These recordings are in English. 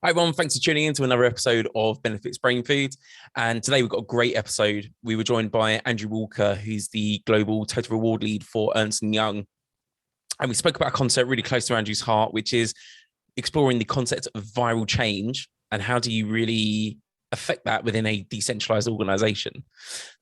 Hi, everyone. Thanks for tuning in to another episode of Benefits Brain Food. And today we've got a great episode. We were joined by Andrew Walker, who's the Global Total Reward Lead for Ernst & Young. And we spoke about a concept really close to Andrew's heart, which is exploring the concept of viral change and how do you really affect that within a decentralized organization.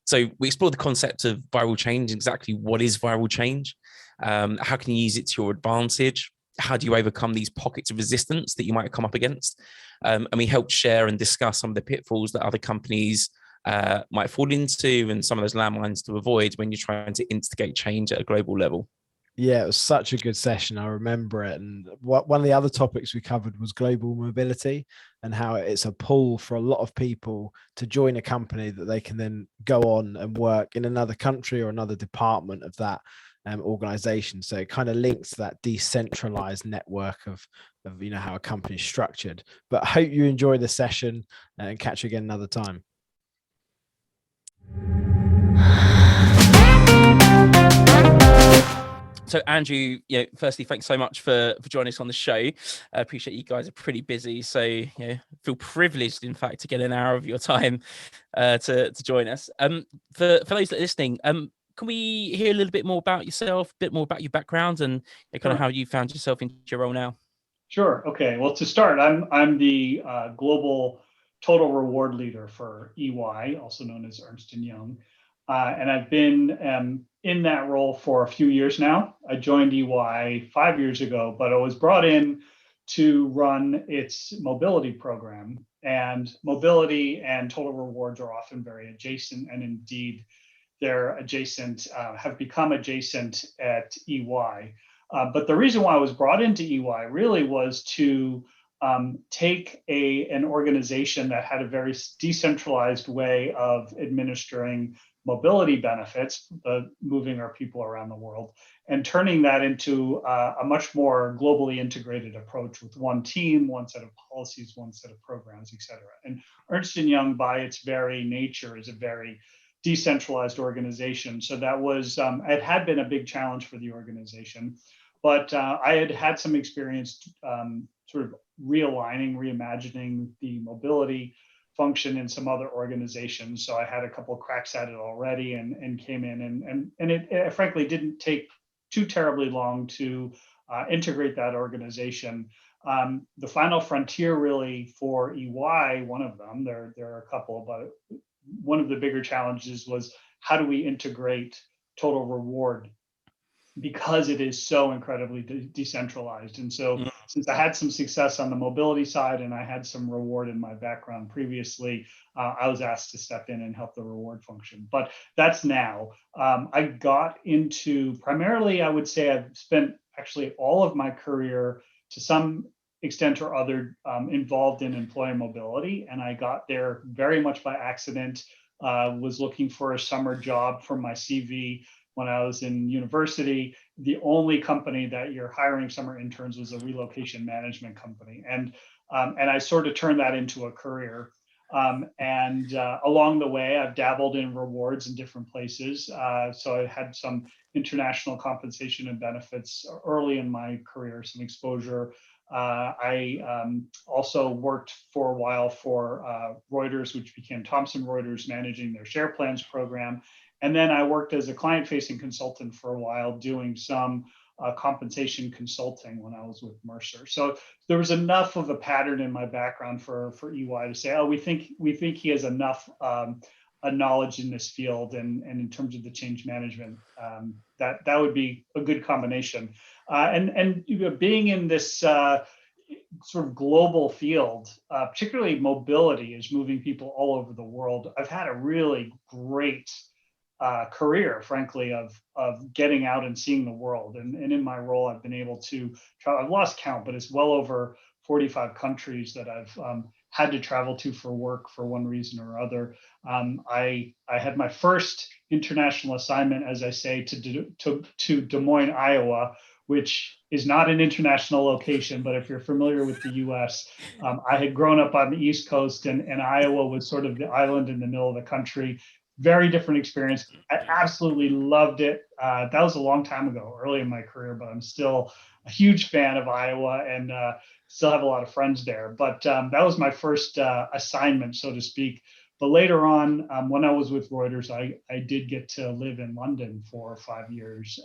So we explored the concept of viral change, exactly what is viral change, how can you use it to your advantage, how do you overcome these pockets of resistance that you might come up against? And we helped share and discuss some of the pitfalls that other companies might fall into and some of those landmines to avoid when you're trying to instigate change at a global level. Yeah, it was such a good session. I remember it. And one of the other topics we covered was global mobility and how it's a pull for a lot of people to join a company that they can then go on and work in another country or another department of that organization. So it kind of links to that decentralized network of how a company is structured. But I hope you enjoy the session and catch you again another time. So Andrew, firstly, thanks so much for joining us on the show. I appreciate you guys are pretty busy, so feel privileged, in fact, to get an hour of your time to join us. For those that are listening, can we hear a little bit more about yourself, a bit more about your background, and kind of how you found yourself into your role now? Sure. Okay. Well, to start, I'm the global total reward leader for EY, also known as Ernst & Young. And I've been in that role for a few years now. I joined EY 5 years ago, but I was brought in to run its mobility program. And mobility and total rewards are often very adjacent, and indeed, they're adjacent, have become adjacent at EY. But the reason why I was brought into EY really was to take an organization that had a very decentralized way of administering mobility benefits, moving our people around the world, and turning that into a much more globally integrated approach with one team, one set of policies, one set of programs, et cetera. And Ernst & Young, by its very nature, is a very decentralized organization. So that was, it had been a big challenge for the organization. But I had some experience sort of realigning, reimagining the mobility function in some other organizations. So I had a couple of cracks at it already and came in. And it frankly didn't take too terribly long to integrate that organization. The final frontier really for EY, one of them, there are a couple, but one of the bigger challenges was how do we integrate total reward, because it is so incredibly decentralized. And so since I had some success on the mobility side and I had some reward in my background previously, I was asked to step in and help the reward function. But that's now. I got into, primarily, I would say I've spent actually all of my career to some extent or other involved in employee mobility. And I got there very much by accident, was looking for a summer job for my CV. When I was in university, the only company that you're hiring summer interns was a relocation management company. And I sort of turned that into a career. And along the way, I've dabbled in rewards in different places. So I had some international compensation and benefits early in my career, some exposure. I also worked for a while for Reuters, which became Thomson Reuters, managing their share plans program. And then I worked as a client-facing consultant for a while, doing some compensation consulting when I was with Mercer. So there was enough of a pattern in my background for EY to say, oh, we think he has enough knowledge in this field and in terms of the change management, that would be a good combination. And being in this sort of global field, particularly mobility is moving people all over the world. I've had a really great career, frankly, of getting out and seeing the world. And in my role, I've been able to travel. I've lost count, but it's well over 45 countries that I've had to travel to for work for one reason or other. I had my first international assignment, as I say, to Des Moines, Iowa, which is not an international location, but if you're familiar with the US, I had grown up on the East Coast, and Iowa was sort of the island in the middle of the country. Very different experience. I absolutely loved it. That was a long time ago, early in my career, but I'm still a huge fan of Iowa. And still have a lot of friends there. But that was my first assignment, so to speak. But later on, when I was with Reuters, I did get to live in London for 5 years.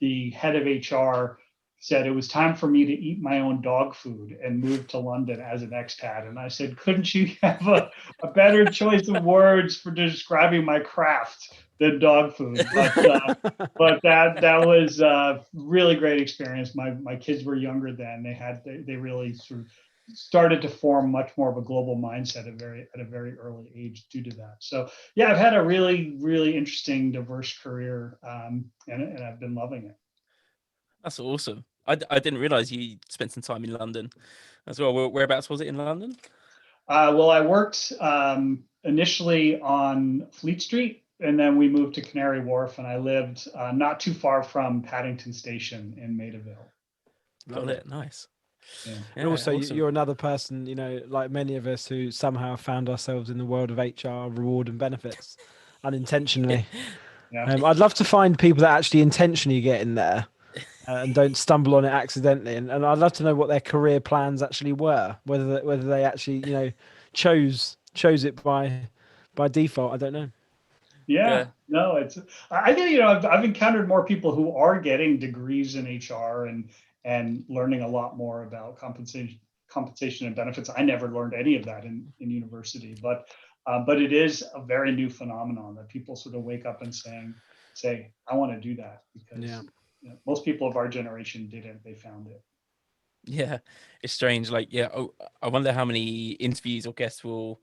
The head of HR said it was time for me to eat my own dog food and move to London as an expat. And I said, couldn't you have a better choice of words for describing my craft than dog food? But that was a really great experience. My kids were younger then. They really sort of started to form much more of a global mindset at a very early age due to that. So yeah, I've had a really, really interesting, diverse career, and I've been loving it. That's awesome. I didn't realize you spent some time in London as well. Whereabouts was it in London? Well, I worked initially on Fleet Street, and then we moved to Canary Wharf, and I lived not too far from Paddington Station in Maidaville. Got it. Nice. Yeah. And also, awesome. You're another person, like many of us, who somehow found ourselves in the world of HR, reward and benefits, unintentionally. Yeah. I'd love to find people that actually intentionally get in there and don't stumble on it accidentally. And I'd love to know what their career plans actually were, whether they actually, chose it by default. I don't know. Yeah. No, I think, I've encountered more people who are getting degrees in HR and learning a lot more about compensation and benefits. I never learned any of that in university, but it is a very new phenomenon that people sort of wake up and say, I want to do that, because most people of our generation didn't. They found it. Yeah, it's strange. Like, I wonder how many interviews or guests we'll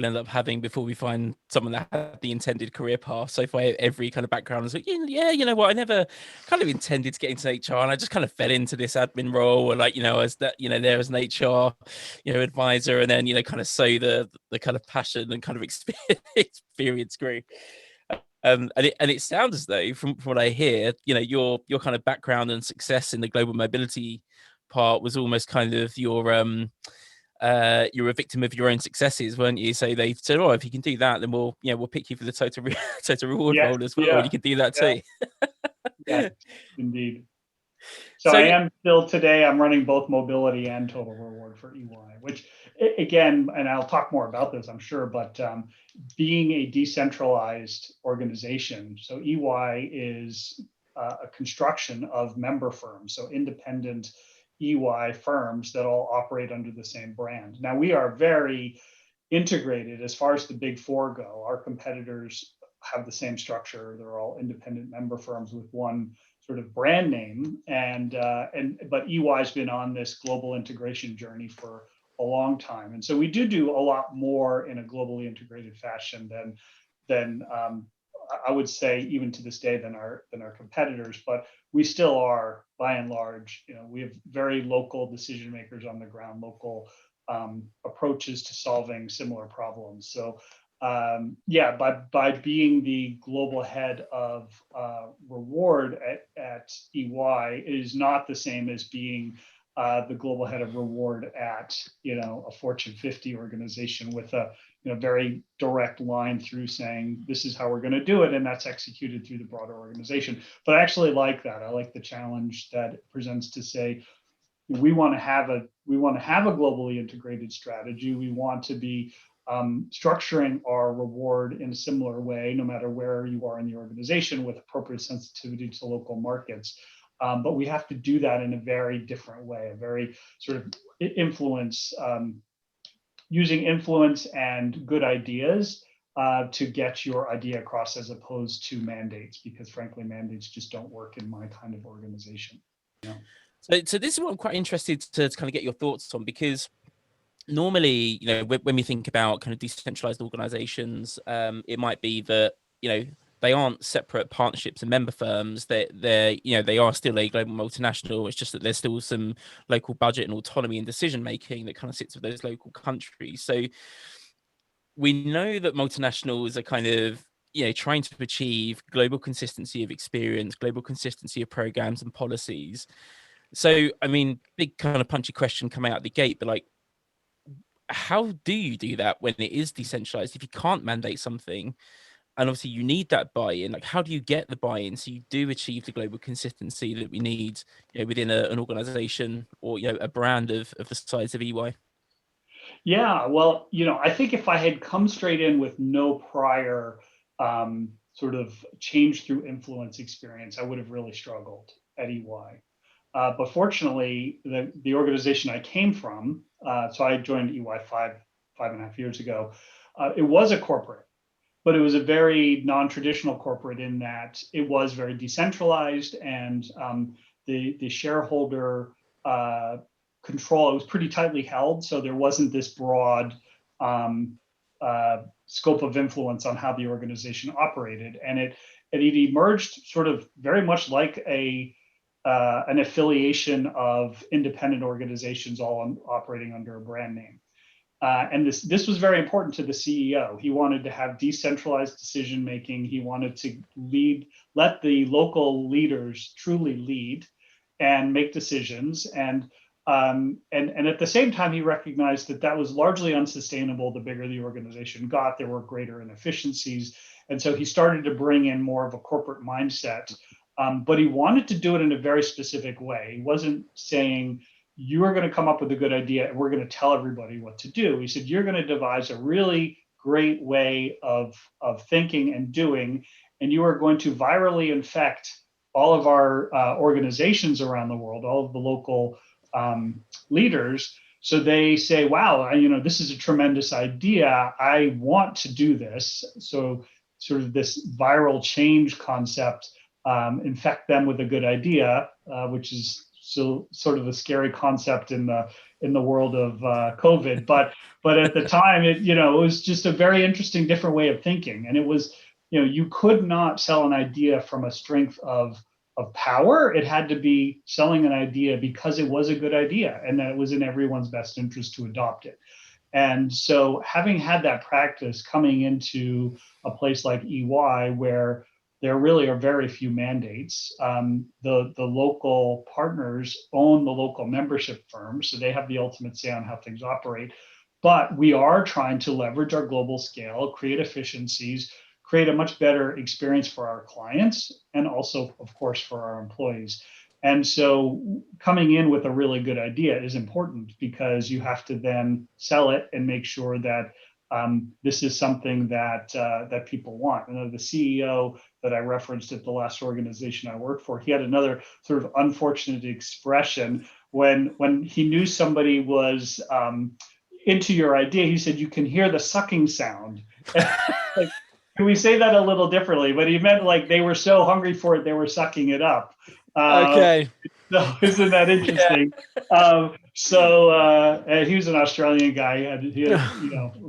end up having before we find someone that had the intended career path. So far, every kind of background is like, you know what, I never kind of intended to get into HR, and I just kind of fell into this admin role, or like, as that, there as an HR, advisor, and then kind of sow the kind of passion and kind of experience grew. And it sounds as though, from what I hear, your kind of background and success in the global mobility part was almost kind of you're a victim of your own successes, weren't you? So they said, oh, if you can do that, then we'll pick you for the total reward role as well. You can do that too. Yeah, indeed. So I am still today, I'm running both mobility and total reward for EY, which again, and I'll talk more about this, I'm sure, but being a decentralized organization, so EY is a construction of member firms, so independent EY firms that all operate under the same brand. Now, we are very integrated as far as the big four go. Our competitors have the same structure. They're all independent member firms with one sort of brand name, but EY's been on this global integration journey for a long time, and so we do a lot more in a globally integrated fashion than I would say, even to this day, than our competitors. But we still are, by and large, we have very local decision makers on the ground, local approaches to solving similar problems. So by being the global head of reward at EY is not the same as being the global head of reward at a Fortune 50 organization with a very direct line through saying this is how we're going to do it, and that's executed through the broader organization. But I actually like that. I like the challenge that it presents to say we want to have a globally integrated strategy. We want to be structuring our reward in a similar way, no matter where you are in the organization, with appropriate sensitivity to local markets. But we have to do that in a very different way, a very sort of using influence and good ideas to get your idea across, as opposed to mandates, because frankly, mandates just don't work in my kind of organization. So this is what I'm quite interested to kind of get your thoughts on, because normally, when we think about kind of decentralized organizations, it might be that, they aren't separate partnerships and member firms. They are still a global multinational. It's just that there's still some local budget and autonomy and decision making that kind of sits with those local countries. So we know that multinationals are kind of trying to achieve global consistency of experience, global consistency of programs and policies. So I mean, big kind of punchy question coming out the gate, but like, how do you do that when it is decentralized? If you can't mandate something, And obviously you need that buy-in. Like, how do you get the buy-in so you do achieve the global consistency that we need, within an organization or, a brand of the size of EY? Yeah, well, I think if I had come straight in with no prior sort of change through influence experience, I would have really struggled at EY. But fortunately, the organization I came from, so I joined EY 5.5 years ago. It was a corporate, but it was a very non-traditional corporate in that it was very decentralized, and the shareholder control, it was pretty tightly held. So there wasn't this broad scope of influence on how the organization operated. And it emerged sort of very much like an affiliation of independent organizations all operating under a brand name. And this was very important to the CEO. He wanted to have decentralized decision making. He wanted to let the local leaders truly lead and make decisions. And at the same time, he recognized that was largely unsustainable. The bigger the organization got, there were greater inefficiencies. And so he started to bring in more of a corporate mindset. But he wanted to do it in a very specific way. He wasn't saying, you are going to come up with a good idea and we're going to tell everybody what to do. He said, you're going to devise a really great way of thinking and doing, and you are going to virally infect all of our organizations around the world, all of the local leaders. So they say, wow, this is a tremendous idea. I want to do this. So sort of this viral change concept, infect them with a good idea, which is so sort of a scary concept in the world of COVID, but at the time, it was just a very interesting, different way of thinking. And it was, you could not sell an idea from a strength of power. It had to be selling an idea because it was a good idea and that it was in everyone's best interest to adopt it. And so, having had that practice coming into a place like EY, where there really are very few mandates. The local partners own the local membership firms, so they have the ultimate say on how things operate. But we are trying to leverage our global scale, create efficiencies, create a much better experience for our clients, and also, of course, for our employees. And so coming in with a really good idea is important, because you have to then sell it and make sure that this is something that people want. And the CEO that I referenced at the last organization I worked for, he had another sort of unfortunate expression when he knew somebody was into your idea. He said, "You can hear the sucking sound." Like, can we say that a little differently? But he meant like they were so hungry for it, they were sucking it up. Okay. So isn't that interesting? He was an Australian guy. He had,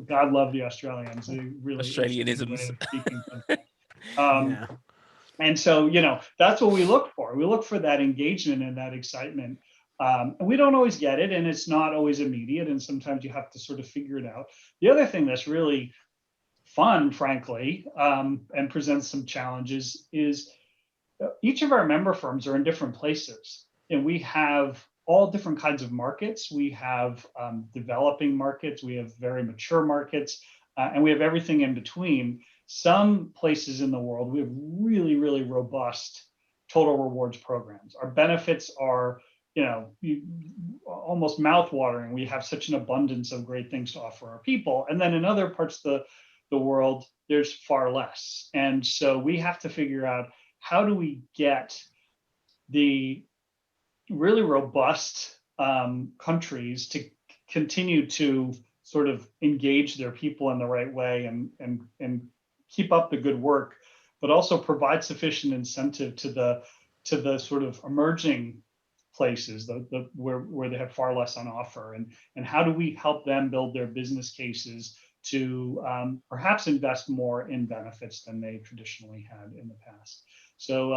God love the Australians. They really Australianisms. Yeah. And so, that's what we look for. We look for that engagement and that excitement. And we don't always get it, and it's not always immediate. And sometimes you have to sort of figure it out. The other thing that's really fun, frankly, and presents some challenges is each of our member firms are in different places, and we have all different kinds of markets. We have developing markets, we have very mature markets, and we have everything in between. Some places in the world, we have really, really robust total rewards programs. Our benefits are, almost mouth-watering. We have such an abundance of great things to offer our people. And then in other parts of the world, there's far less. And so we have to figure out, how do we get the really robust countries to continue to sort of engage their people in the right way and keep up the good work, but also provide sufficient incentive to the sort of emerging places, where they have far less on offer, and how do we help them build their business cases to perhaps invest more in benefits than they traditionally had in the past. So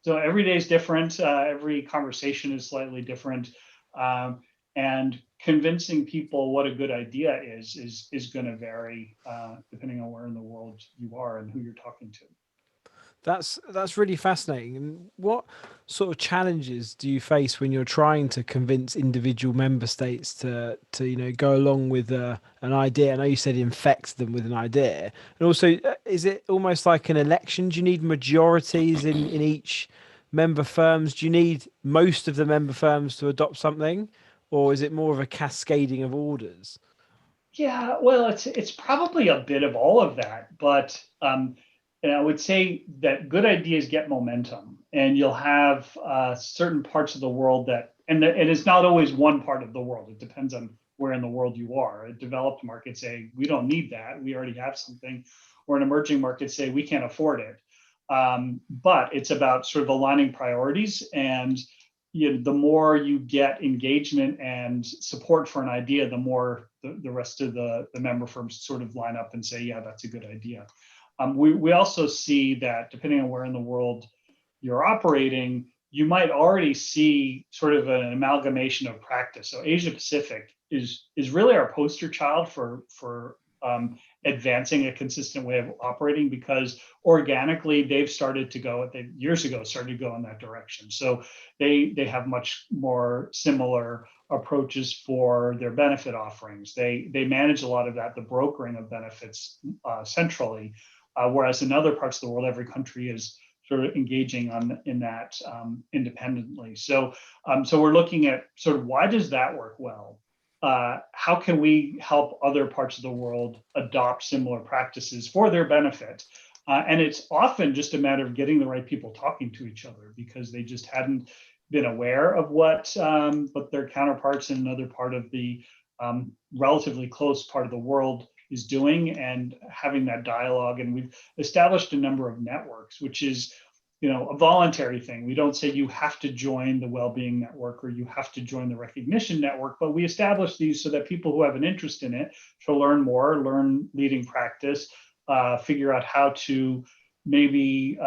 every day is different. Every conversation is slightly different, and convincing people what a good idea is going to vary depending on where in the world you are and who you're talking to. That's really fascinating. And what sort of challenges do you face when you're trying to convince individual member states to go along with an idea? I know you said infect them with an idea, and also is it almost like an election? Do you need majorities in each member firms? Do you need most of the member firms to adopt something, or is it more of a cascading of orders? Yeah, well, it's probably a bit of all of that, but and I would say that good ideas get momentum, and you'll have certain parts of the world that, and it is not always one part of the world. It depends on where in the world you are. A developed market say we don't need that, we already have something, or an emerging market say we can't afford it. But it's about sort of aligning priorities, and the more you get engagement and support for an idea, the more the rest of the member firms sort of line up and say, yeah, that's a good idea. We also see that depending on where in the world you're operating, you might already see sort of an amalgamation of practice. So Asia Pacific is really our poster child for advancing a consistent way of operating, because organically they've started to go, they years ago started to go in that direction. So they have much more similar approaches for their benefit offerings. They manage a lot of that, the brokering of benefits centrally, whereas in other parts of the world, every country is sort of engaging in that independently. So we're looking at sort of why does that work well? How can we help other parts of the world adopt similar practices for their benefit? And it's often just a matter of getting the right people talking to each other, because they just hadn't been aware of what their counterparts in another part of the relatively close part of the world is doing, and having that dialogue. And we've established a number of networks, which is a voluntary thing. We don't say you have to join the well-being network or you have to join the recognition network, but we establish these so that people who have an interest in it to learn more, learn leading practice, figure out how to maybe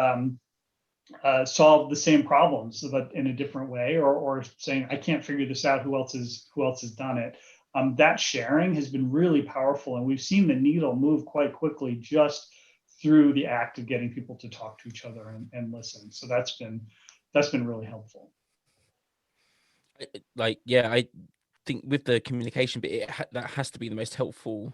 solve the same problems but in a different way, or saying I can't figure this out, who else has done it. That sharing has been really powerful, and we've seen the needle move quite quickly just through the act of getting people to talk to each other and listen. So that's been really helpful. I think with the communication bit, that has to be the most helpful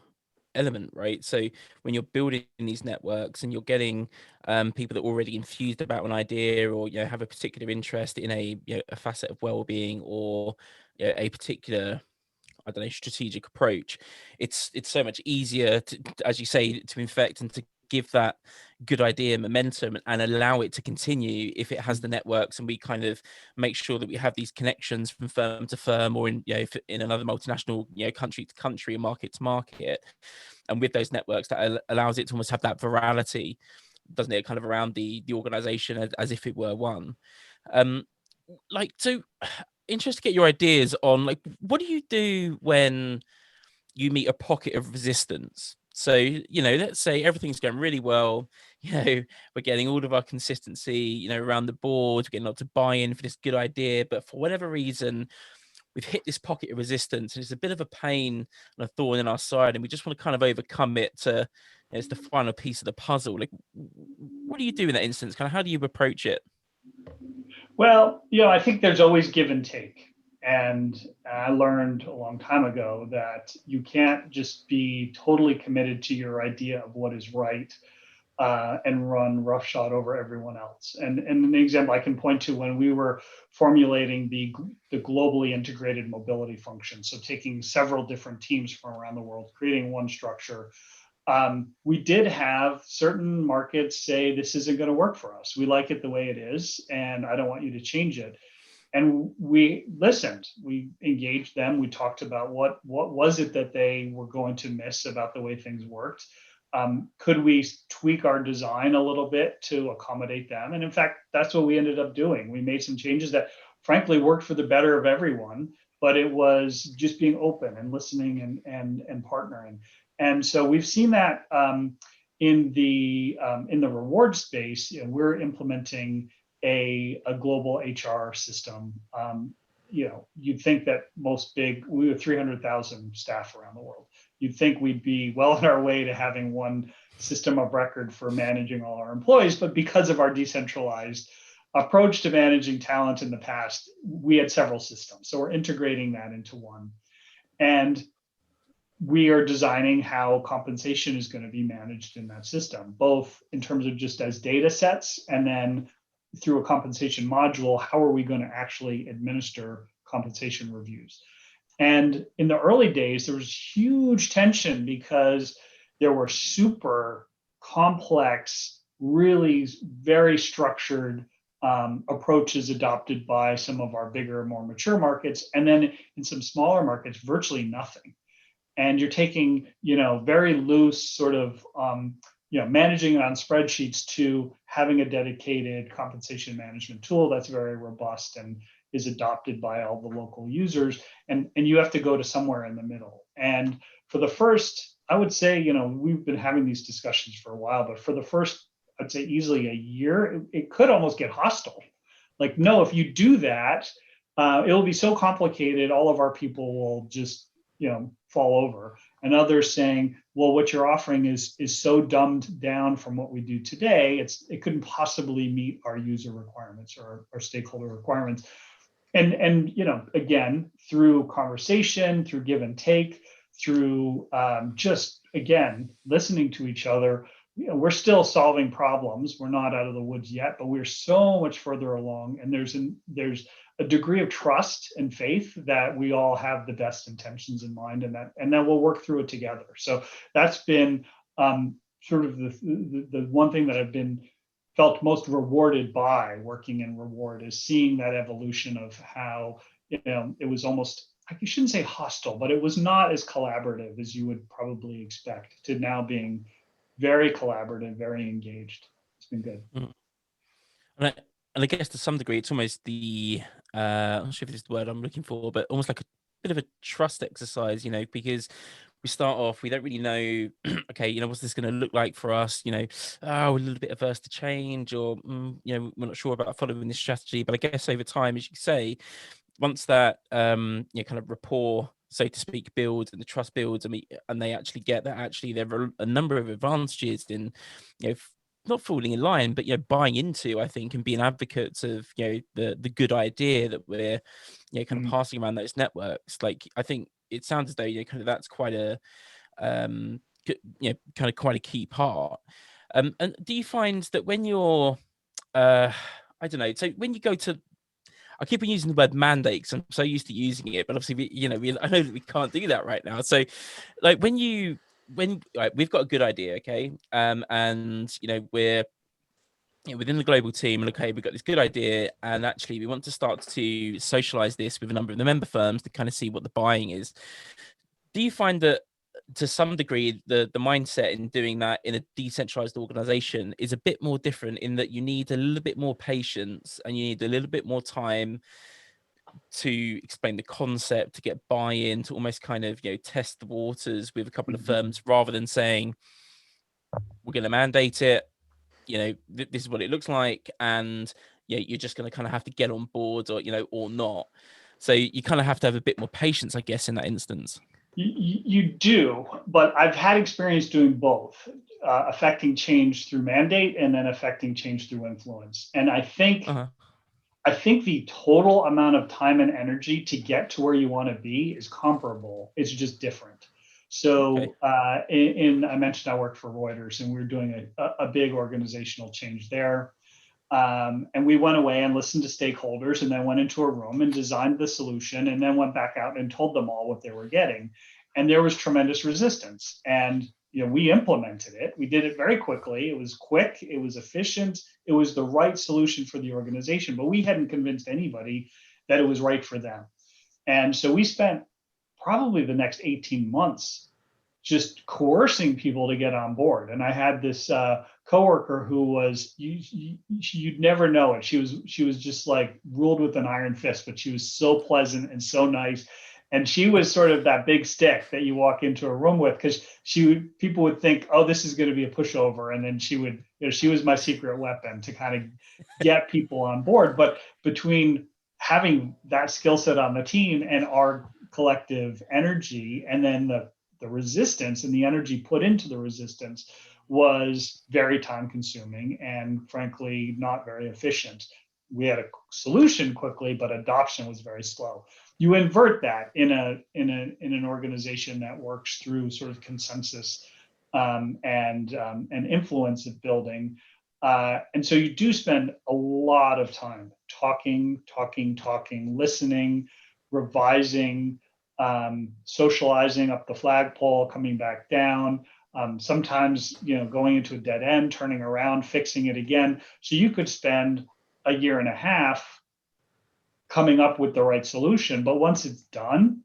element, right? So when you're building these networks and you're getting people that are already enthused about an idea, or have a particular interest in a facet of well-being, or a particular, I don't know, strategic approach, it's so much easier to, as you say, to infect and to give that good idea momentum and allow it to continue if it has the networks, and we kind of make sure that we have these connections from firm to firm, or in in another multinational country to country and market to market. And with those networks, that allows it to almost have that virality, doesn't it, kind of around the organization as if it were one. So interested to get your ideas on, like, what do you do when you meet a pocket of resistance? So, let's say everything's going really well, we're getting all of our consistency, around the board, we're getting lots of buy-in for this good idea, but for whatever reason, we've hit this pocket of resistance, and it's a bit of a pain and a thorn in our side, and we just want to kind of overcome it to, it's the final piece of the puzzle. Like, what do you do in that instance? Kind of, how do you approach it? Well, I think there's always give and take. And I learned a long time ago that you can't just be totally committed to your idea of what is right and run roughshod over everyone else. And an example I can point to, when we were formulating the globally integrated mobility function, so taking several different teams from around the world, creating one structure, we did have certain markets say, this isn't going to work for us. We like it the way it is, and I don't want you to change it. And we listened, we engaged them. We talked about what was it that they were going to miss about the way things worked. Could we tweak our design a little bit to accommodate them? And in fact, that's what we ended up doing. We made some changes that frankly worked for the better of everyone, but it was just being open and listening and partnering. And so we've seen that in the reward space. We're implementing a global HR system. you'd think that we have 300,000 staff around the world. You'd think we'd be well on our way to having one system of record for managing all our employees, but because of our decentralized approach to managing talent in the past, we had several systems. So we're integrating that into one. And we are designing how compensation is going to be managed in that system, both in terms of just as data sets, and then through a compensation module, how are we going to actually administer compensation reviews? And in the early days, there was huge tension because there were super complex, really very structured approaches adopted by some of our bigger, more mature markets. And then in some smaller markets, virtually nothing. And you're taking, very loose sort of, managing it on spreadsheets to having a dedicated compensation management tool that's very robust and is adopted by all the local users. And you have to go to somewhere in the middle. And for the first, I would say, we've been having these discussions for a while, but for the first, I'd say easily a year, it could almost get hostile. Like, no, if you do that, it'll be so complicated, all of our people will just, fall over. And others saying, well, what you're offering is so dumbed down from what we do today, it couldn't possibly meet our user requirements or our stakeholder requirements. And again, through conversation, through give and take, through just, again, listening to each other, we're still solving problems. We're not out of the woods yet, but we're so much further along. And there's a degree of trust and faith that we all have the best intentions in mind, and that we'll work through it together. So that's been sort of the one thing that I've been felt most rewarded by working in Reward, is seeing that evolution of how it was almost, I shouldn't say hostile, but it was not as collaborative as you would probably expect, to now being very collaborative, very engaged. It's been good. And I guess to some degree, it's almost the, I'm not sure if this is the word I'm looking for, but almost like a bit of a trust exercise, because we start off, we don't really know, okay, what's this going to look like for us? We're a little bit averse to change, or, we're not sure about following this strategy. But I guess over time, as you say, once that, kind of rapport, so to speak, builds and the trust builds, and they actually get that actually there are a number of advantages in, not falling in line, but buying into, I think, and being advocates of the good idea that we're kind of passing around those networks. Like, I think it sounds as though kind of that's quite a kind of quite a key part. And do you find that when you're I don't know, so when you go to, I keep on using the word mandate because I'm so used to using it, but obviously I know that we can't do that right now. So like when right, we've got a good idea, okay, and we're within the global team, and okay, we've got this good idea, and actually we want to start to socialize this with a number of the member firms to kind of see what the buying is. Do you find that to some degree the mindset in doing that in a decentralized organization is a bit more different, in that you need a little bit more patience and you need a little bit more time to explain the concept, to get buy-in, to almost kind of test the waters with a couple of firms, rather than saying we're going to mandate it, this is what it looks like, and you're just going to kind of have to get on board, or or not. So you kind of have to have a bit more patience, I guess, in that instance. You do, but I've had experience doing both, affecting change through mandate and then affecting change through influence. And I think the total amount of time and energy to get to where you want to be is comparable. It's just different. So I mentioned I worked for Reuters, and we were doing a big organizational change there. And we went away and listened to stakeholders, and then went into a room and designed the solution, and then went back out and told them all what they were getting. And there was tremendous resistance. And we implemented it. We did it very quickly. It was quick. It was efficient. It was the right solution for the organization. But we hadn't convinced anybody that it was right for them. And so we spent probably the next 18 months just coercing people to get on board. And I had this coworker who was, you'd never know it. She was just like ruled with an iron fist, but she was so pleasant and so nice. And she was sort of that big stick that you walk into a room with, because people would think, oh, this is going to be a pushover. And then she was my secret weapon to kind of get people on board. But between having that skill set on the team and our collective energy, and then the resistance and the energy put into the resistance was very time consuming and frankly not very efficient. We had a solution quickly, but adoption was very slow. You invert that in an organization that works through sort of consensus and influence of building. And so you do spend a lot of time talking, listening, revising, socializing up the flagpole, coming back down, sometimes going into a dead end, turning around, fixing it again. So you could spend a year and a half coming up with the right solution, but once it's done,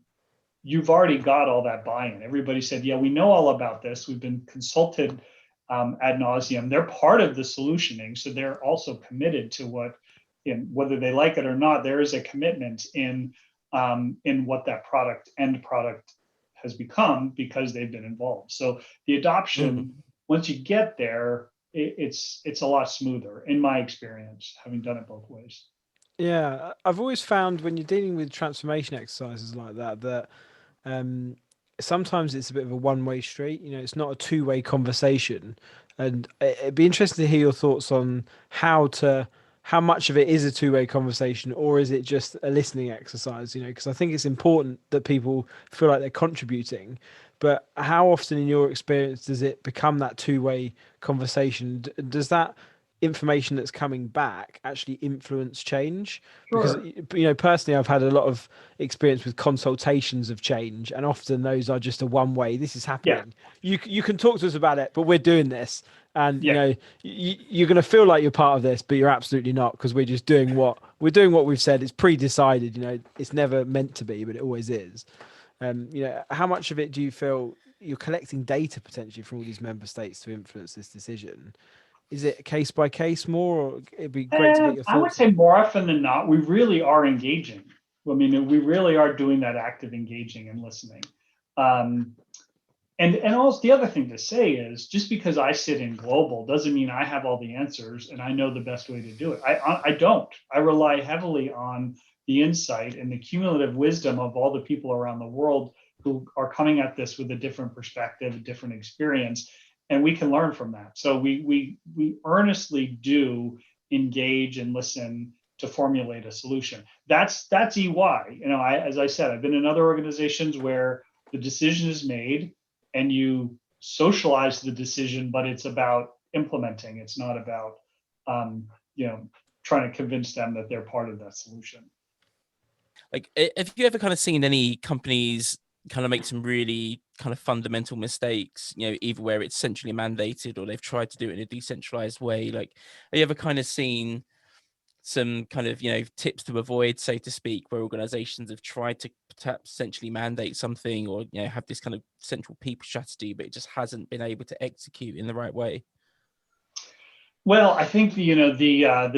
you've already got all that buy-in. Everybody said, yeah, we know all about this. We've been consulted ad nauseum. They're part of the solutioning, so they're also committed to whether they like it or not. There is a commitment in what that end product has become because they've been involved. So the adoption, once you get there, it's a lot smoother in my experience, having done it both ways. Yeah, I've always found when you're dealing with transformation exercises like that sometimes it's a bit of a one-way street. It's not a two-way conversation. And it'd be interesting to hear your thoughts on how much of it is a two-way conversation, or is it just a listening exercise? Because I think it's important that people feel like they're contributing. But how often in your experience does it become that two-way conversation? Does that information that's coming back actually influence change? Sure. Because personally, I've had a lot of experience with consultations of change, and often those are just a one way. This is happening. Yeah. You can talk to us about it, but we're doing this, and you're going to feel like you're part of this, but you're absolutely not, because we're just doing what we've said. It's pre-decided. It's never meant to be, but it always is. How much of it do you feel you're collecting data potentially from all these member states to influence this decision? Is it case by case more, or it'd be great to get your thoughts? I would say more often than not, we really are engaging. I mean, we really are doing that active engaging and listening. And also the other thing to say is, just because I sit in global doesn't mean I have all the answers and I know the best way to do it. I don't. I rely heavily on the insight and the cumulative wisdom of all the people around the world who are coming at this with a different perspective, a different experience. And we can learn from that. So we earnestly do engage and listen to formulate a solution. That's EY. As I said, I've been in other organizations where the decision is made and you socialize the decision, but it's about implementing. It's not about trying to convince them that they're part of that solution. Like, have you ever kind of seen any companies kind of make some really kind of fundamental mistakes, either where it's centrally mandated or they've tried to do it in a decentralized way? Like, have you ever kind of seen some kind of, tips to avoid, so to speak, where organizations have tried to perhaps essentially mandate something or, have this kind of central people strategy, but it just hasn't been able to execute in the right way? Well, I think the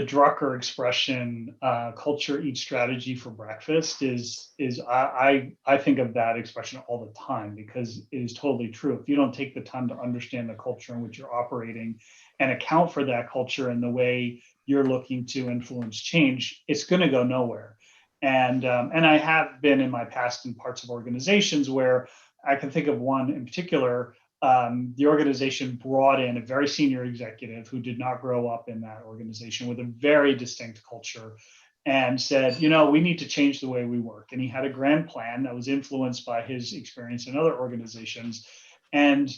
Drucker expression, "culture eats strategy for breakfast," is I think of that expression all the time, because it is totally true. If you don't take the time to understand the culture in which you're operating and account for that culture in the way you're looking to influence change, it's going to go nowhere. And I have been in my past in parts of organizations where I can think of one in particular. The organization brought in a very senior executive who did not grow up in that organization, with a very distinct culture, and said, we need to change the way we work. And he had a grand plan that was influenced by his experience in other organizations. And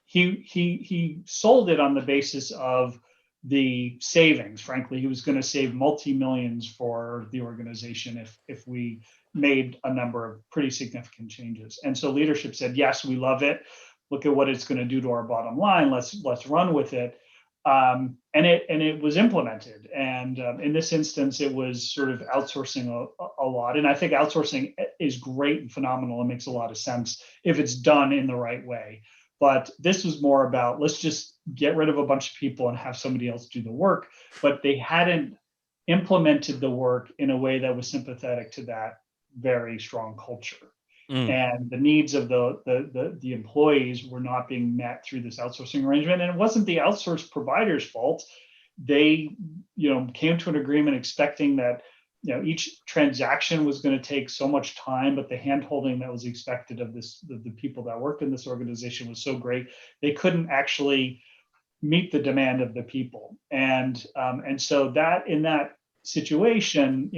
he sold it on the basis of the savings. Frankly, he was going to save multi-millions for the organization if we made a number of pretty significant changes. And so leadership said, yes, we love it. Look at what it's going to do to our bottom line. Let's run with it. And it was implemented. And in this instance, it was sort of outsourcing a lot. And I think outsourcing is great and phenomenal and makes a lot of sense if it's done in the right way. But this was more about, let's just get rid of a bunch of people and have somebody else do the work. But they hadn't implemented the work in a way that was sympathetic to that very strong culture. And the needs of the employees were not being met through this outsourcing arrangement. And it wasn't the outsourced provider's fault. They, came to an agreement expecting that each transaction was going to take so much time, but the handholding that was expected of the people that worked in this organization was so great, they couldn't actually meet the demand of the people. And so that in that situation,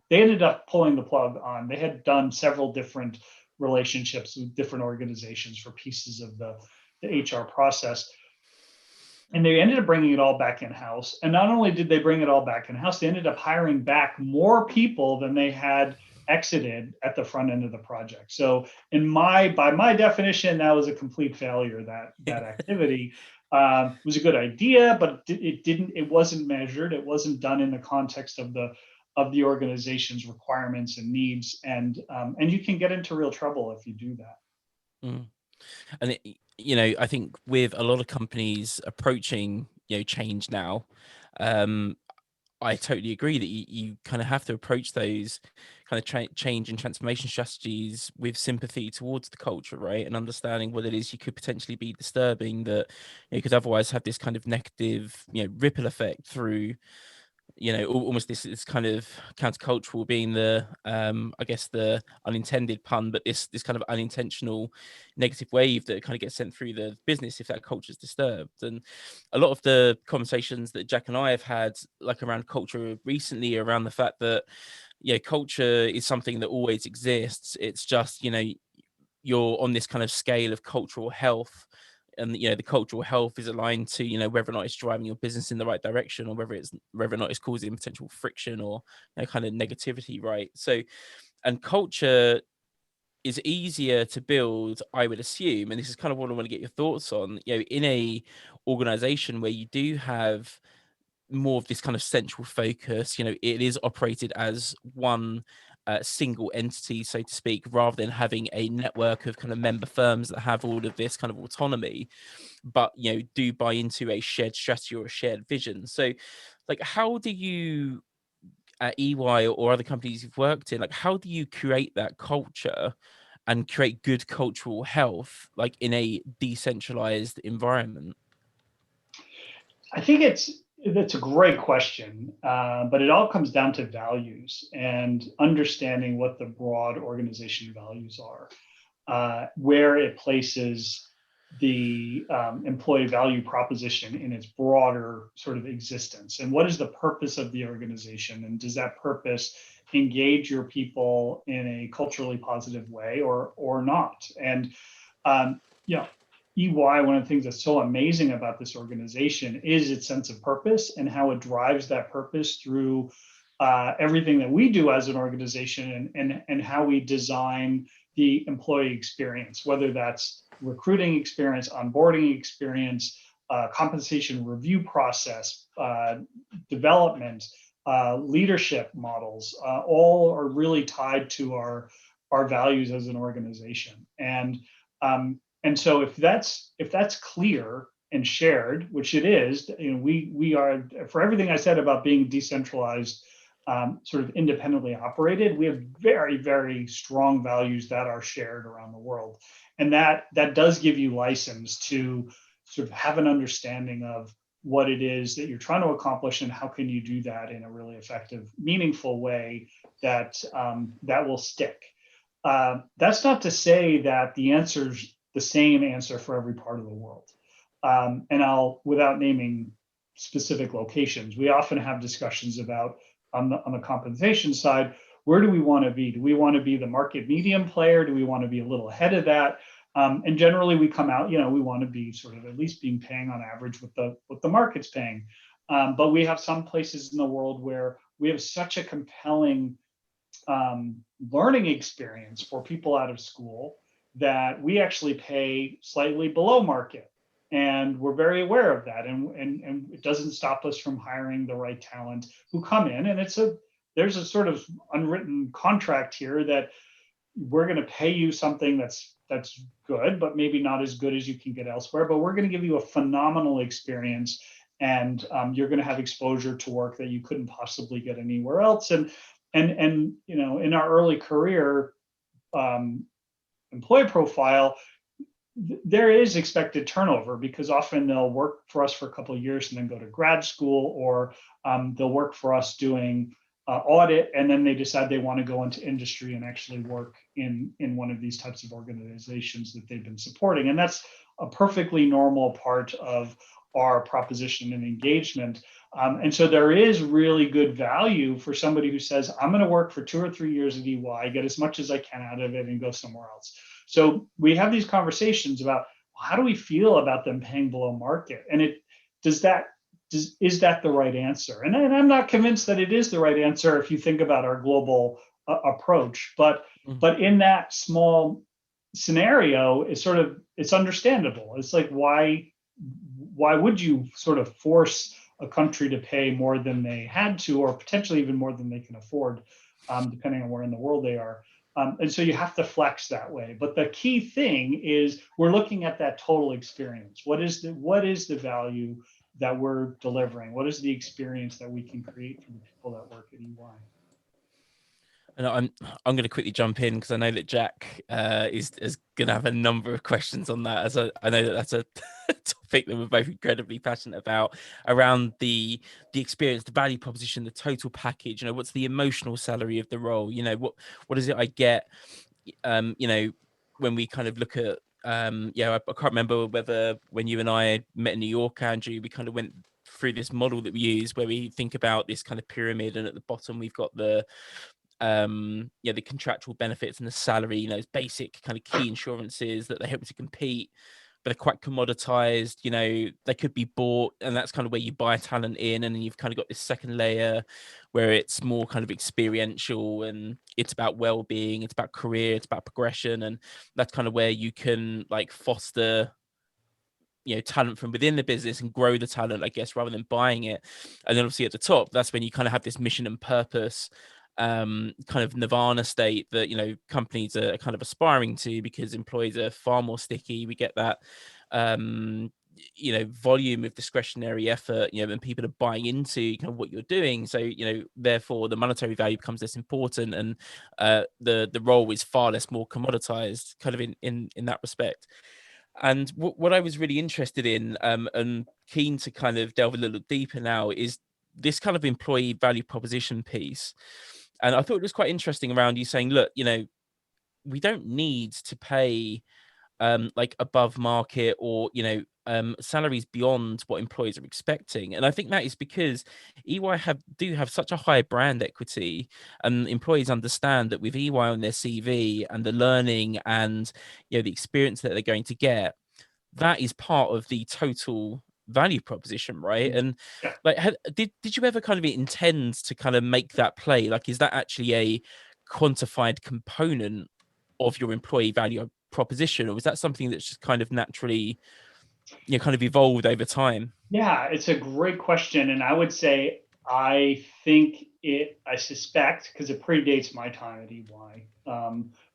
they ended up pulling the plug on. They had done several different relationships with different organizations for pieces of the HR process. And they ended up bringing it all back in-house. And not only did they bring it all back in-house, they ended up hiring back more people than they had exited at the front end of the project. So by my definition, that was a complete failure, that activity. It was a good idea, but it wasn't measured. It wasn't done in the context of the organization's requirements and needs. And you can get into real trouble if you do that. Mm. And I think with a lot of companies approaching change now, I totally agree that you kind of have to approach those kind of change and transformation strategies with sympathy towards the culture, right? And understanding what it is you could potentially be disturbing, that you could otherwise have this kind of negative ripple effect through almost this kind of countercultural, being the I guess the unintended pun, but this kind of unintentional negative wave that kind of gets sent through the business if that culture is disturbed. And a lot of the conversations that Jack and I have had, like around culture recently, around the fact that culture is something that always exists. It's just you're on this kind of scale of cultural health, and the cultural health is aligned to whether or not it's driving your business in the right direction, or whether or not it's causing potential friction or kind of negativity, right? So, and culture is easier to build, I would assume, and this is kind of what I want to get your thoughts on, in a organization where you do have more of this kind of central focus. It is operated as one single entity, so to speak, rather than having a network of kind of member firms that have all of this kind of autonomy, but do buy into a shared strategy or a shared vision. So, like, how do you at EY or other companies you've worked in, like, how do you create that culture and create good cultural health, like in a decentralized environment? I think that's a great question, but it all comes down to values and understanding what the broad organization values are, where it places the employee value proposition in its broader sort of existence, and what is the purpose of the organization, and does that purpose engage your people in a culturally positive way or not? And EY, one of the things that's so amazing about this organization is its sense of purpose and how it drives that purpose through everything that we do as an organization, and how we design the employee experience, whether that's recruiting experience, onboarding experience, compensation review process, development, leadership models, all are really tied to our values as an organization. And so if that's clear and shared, which it is, we are, for everything I said about being decentralized, sort of independently operated, we have very, very strong values that are shared around the world. And that does give you license to sort of have an understanding of what it is that you're trying to accomplish, and how can you do that in a really effective, meaningful way that will stick. That's not to say that the answer's the same answer for every part of the world. And without naming specific locations, we often have discussions about, on the compensation side, where do we want to be? Do we want to be the market medium player? Do we want to be a little ahead of that? And generally we come out, we want to be sort of at least paying on average what the market's paying. But we have some places in the world where we have such a compelling learning experience for people out of school that we actually pay slightly below market. And we're very aware of that. And it doesn't stop us from hiring the right talent who come in. And there's a sort of unwritten contract here that we're going to pay you something that's good, but maybe not as good as you can get elsewhere. But we're going to give you a phenomenal experience, and you're going to have exposure to work that you couldn't possibly get anywhere else. And in our early career employee profile, there is expected turnover, because often they'll work for us for a couple of years and then go to grad school, or they'll work for us doing audit, and then they decide they want to go into industry and actually work in one of these types of organizations that they've been supporting. And that's a perfectly normal part of our proposition and engagement. And so there is really good value for somebody who says, I'm going to work for 2 or 3 years at EY, get as much as I can out of it, and go somewhere else. So we have these conversations about, well, how do we feel about them paying below market? And is that the right answer? And I'm not convinced that it is the right answer if you think about our global approach. But in that small scenario, it's understandable. It's like, why would you sort of force a country to pay more than they had to, or potentially even more than they can afford, depending on where in the world they are? And so you have to flex that way. But the key thing is we're looking at that total experience. What is the value that we're delivering? What is the experience that we can create for the people that work at EY? And I'm going to quickly jump in because I know that Jack is going to have a number of questions on that, as I know that that's a topic that we're both incredibly passionate about, around the experience, the value proposition, the total package. You know, what's the emotional salary of the role? You know, what is it I get? You know, when we kind of look at I can't remember whether when you and I met in New York, Andrew, we kind of went through this model that we use where we think about this kind of pyramid, and at the bottom we've got the the contractual benefits and the salary, you know, basic kind of key insurances that they help to compete, but they're quite commoditized. You know, they could be bought, and that's kind of where you buy talent in. And then you've kind of got this second layer where it's more kind of experiential, and it's about well-being, it's about career, it's about progression, and that's kind of where you can like foster, you know, talent from within the business and grow the talent, I guess, rather than buying it. And then obviously at the top, that's when you kind of have this mission and purpose, kind of nirvana state that, you know, companies are kind of aspiring to, because employees are far more sticky. We get that you know, volume of discretionary effort, you know, and people are buying into kind of what you're doing. So, you know, therefore the monetary value becomes less important, and the role is far less more commoditized, kind of in that respect. And what I was really interested in, and keen to kind of delve a little deeper now, is this kind of employee value proposition piece. And I thought it was quite interesting around you saying, look, you know, we don't need to pay like above market, or, you know, salaries beyond what employees are expecting. And I think that is because EY do have such a high brand equity, and employees understand that with EY on their CV and the learning and, you know, the experience that they're going to get, that is part of the total value proposition, right? And like, did you ever kind of intend to kind of make that play? Like, is that actually a quantified component of your employee value proposition, or was that something that's just kind of naturally, you know, kind of evolved over time? Yeah, it's a great question. And I would say, I suspect, because it predates my time at EY,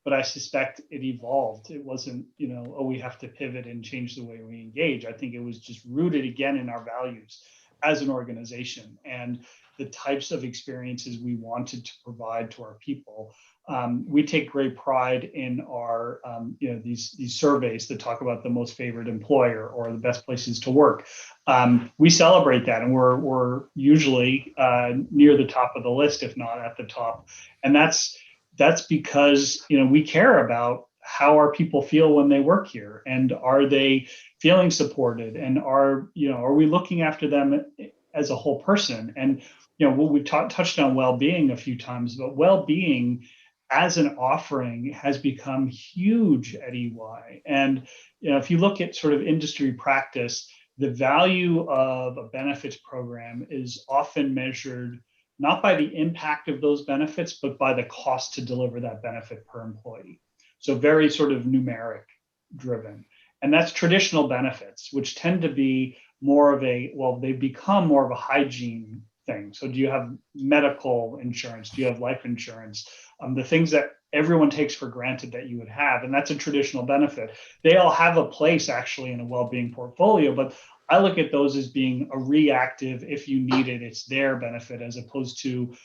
but I suspect it evolved. It wasn't, you know, oh, we have to pivot and change the way we engage. I think it was just rooted again in our values as an organization and the types of experiences we wanted to provide to our people. We take great pride in our, you know, these surveys that talk about the most favorite employer or the best places to work. We celebrate that, and we're usually near the top of the list, if not at the top. And that's because, you know, we care about how our people feel when they work here, and are they feeling supported, and are we looking after them as a whole person? And, you know, we've touched on well-being a few times, but well-being as an offering has become huge at EY. And, you know, if you look at sort of industry practice, the value of a benefits program is often measured not by the impact of those benefits, but by the cost to deliver that benefit per employee. So very sort of numeric driven. And that's traditional benefits, which tend to be more of they've become more of a hygiene thing. So do you have medical insurance? Do you have life insurance? The things that everyone takes for granted that you would have, and that's a traditional benefit. They all have a place actually in a well-being portfolio, but I look at those as being a reactive, if you need it, it's their benefit, as opposed to,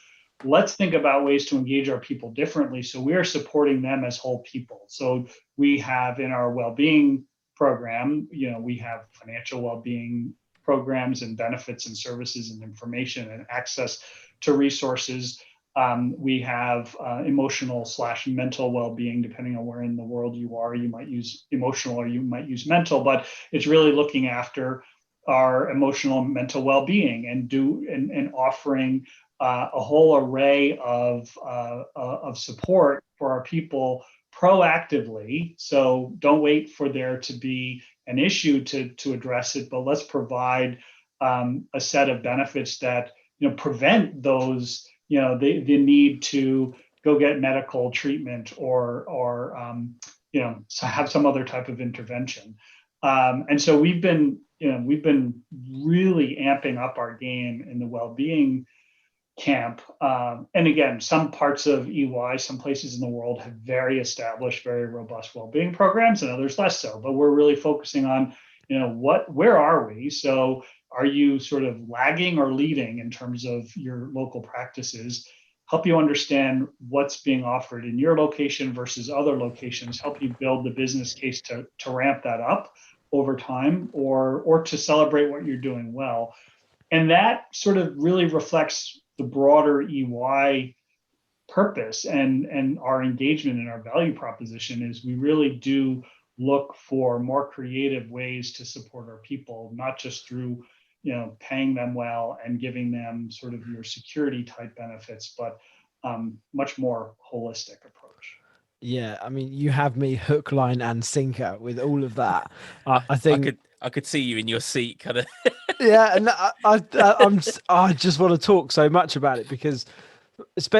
let's think about ways to engage our people differently. So we are supporting them as whole people. So we have in our well-being program, you know, we have financial well-being programs and benefits and services and information and access to resources. We have emotional/mental well-being, depending on where in the world you are. You might use emotional or you might use mental, but it's really looking after our emotional and mental well-being and offering a whole array of support for our people proactively. So don't wait for there to be an issue to address it, but let's provide a set of benefits that prevent those, the need to go get medical treatment or have some other type of intervention. And so we've been really amping up our game in the well-being camp. And again, some parts of EY, some places in the world have very established, very robust well-being programs, and others less so. But we're really focusing on, where are we? So are you sort of lagging or leading in terms of your local practices? Help you understand what's being offered in your location versus other locations, help you build the business case to ramp that up over time or to celebrate what you're doing well. And that sort of really reflects the broader EY purpose and our engagement and our value proposition is we really do look for more creative ways to support our people, not just through paying them well and giving them sort of your security type benefits, but much more holistic approach. Yeah, I mean, you have me hook, line, and sinker with all of that. I think I could see you in your seat, kind of. yeah, and I just want to talk so much about it because,